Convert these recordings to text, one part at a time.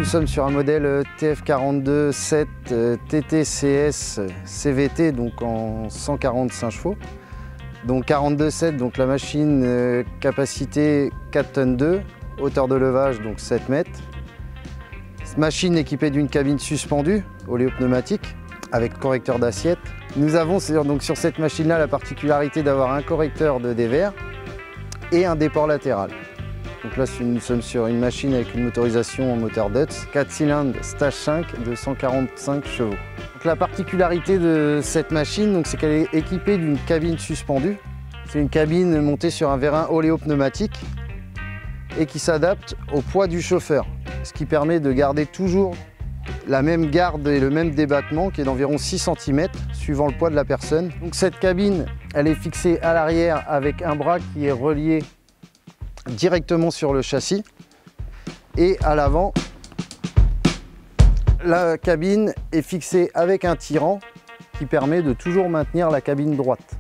sommes sur un modèle TF42-7 TTCS CVT, donc en 145 chevaux. Donc 42,7, donc la machine capacité 4 tonnes 2, hauteur de levage donc 7 mètres. Machine équipée d'une cabine suspendue, oléopneumatique, avec correcteur d'assiette. Nous avons donc sur cette machine-là la particularité d'avoir un correcteur de dévers et un déport latéral. Donc là, nous sommes sur une machine avec une motorisation en moteur Dutz, 4 cylindres stage 5 de 145 chevaux. Donc la particularité de cette machine, c'est qu'elle est équipée d'une cabine suspendue. C'est une cabine montée sur un vérin oléopneumatique et qui s'adapte au poids du chauffeur, ce qui permet de garder toujours la même garde et le même débattement qui est d'environ 6 cm suivant le poids de la personne. Donc cette cabine, elle est fixée à l'arrière avec un bras qui est relié directement sur le châssis, et à l'avant la cabine est fixée avec un tirant qui permet de toujours maintenir la cabine droite.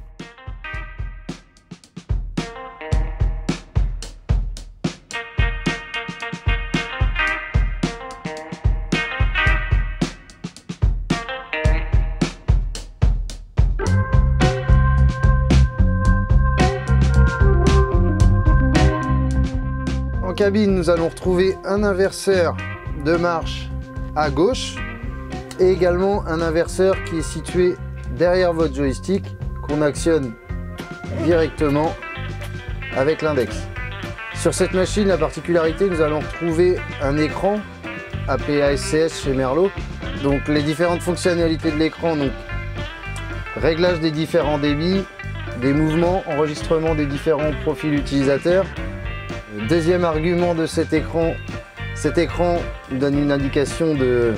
En cabine, nous allons retrouver un inverseur de marche à gauche et également un inverseur qui est situé derrière votre joystick qu'on actionne directement avec l'index. Sur cette machine, la particularité, nous allons retrouver un écran APASCS chez Merlot. Donc les différentes fonctionnalités de l'écran, donc réglage des différents débits, des mouvements, enregistrement des différents profils utilisateurs. Deuxième argument de cet écran donne une indication de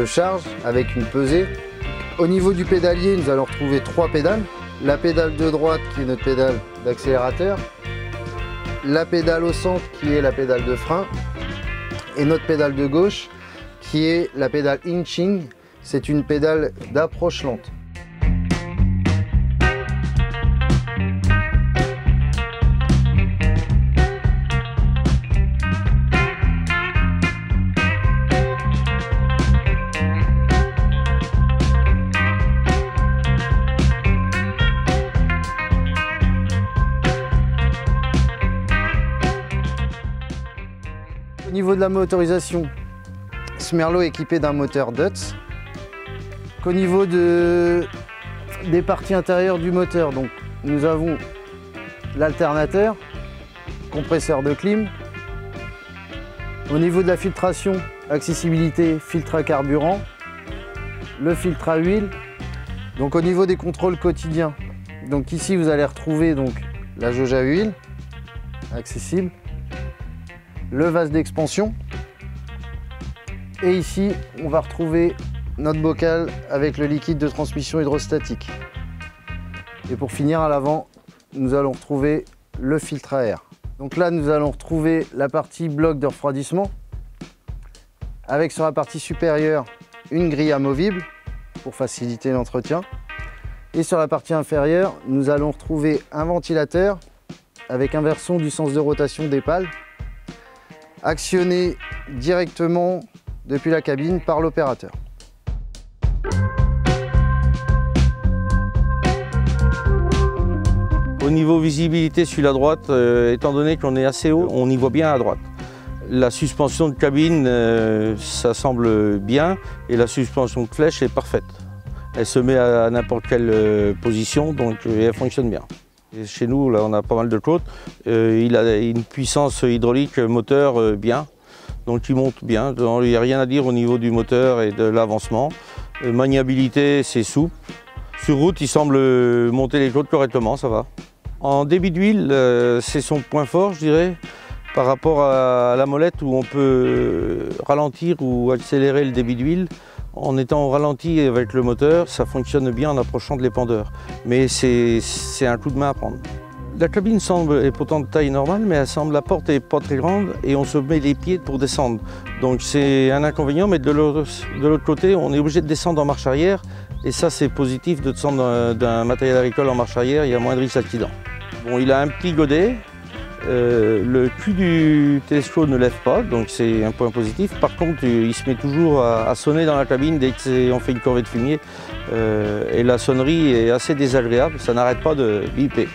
charge avec une pesée. Au niveau du pédalier, nous allons retrouver 3 pédales. La pédale de droite qui est notre pédale d'accélérateur, la pédale au centre qui est la pédale de frein et notre pédale de gauche qui est la pédale inching, c'est une pédale d'approche lente. Au niveau de la motorisation, ce Merlot est équipé d'un moteur Dutz. Au niveau des parties intérieures du moteur, donc, nous avons l'alternateur, compresseur de clim. Au niveau de la filtration, accessibilité, filtre à carburant, le filtre à huile. Donc au niveau des contrôles quotidiens, donc ici vous allez retrouver donc la jauge à huile, accessible, le vase d'expansion, et ici on va retrouver notre bocal avec le liquide de transmission hydrostatique. Et pour finir, à l'avant, nous allons retrouver le filtre à air. Donc là nous allons retrouver la partie bloc de refroidissement avec sur la partie supérieure une grille amovible pour faciliter l'entretien, et sur la partie inférieure nous allons retrouver un ventilateur avec inversion du sens de rotation des pales, actionné directement depuis la cabine par l'opérateur. Au niveau visibilité sur la droite, étant donné qu'on est assez haut, on y voit bien à droite. La suspension de cabine, ça semble bien, et la suspension de flèche est parfaite. Elle se met à n'importe quelle position, donc elle fonctionne bien. Et chez nous, là, on a pas mal de côtes. Il a une puissance hydraulique moteur bien, donc il monte bien. Il n'y a rien à dire au niveau du moteur et de l'avancement. Maniabilité, c'est souple. Sur route, il semble monter les côtes correctement, ça va. En débit d'huile, c'est son point fort, je dirais, par rapport à la molette où on peut ralentir ou accélérer le débit d'huile. En étant au ralenti avec le moteur, ça fonctionne bien en approchant de l'épandeur. Mais c'est un coup de main à prendre. La cabine est pourtant de taille normale, mais la porte n'est pas très grande et on se met les pieds pour descendre. Donc c'est un inconvénient, mais de l'autre côté, on est obligé de descendre en marche arrière. Et ça, c'est positif de descendre d'un matériel agricole en marche arrière, il y a moins de risques d'accident. Bon, il a un petit godet, Le cul du télescope ne lève pas, donc c'est un point positif. Par contre, il se met toujours à sonner dans la cabine dès qu'on fait une corvée de fumier. Et la sonnerie est assez désagréable, ça n'arrête pas de biper.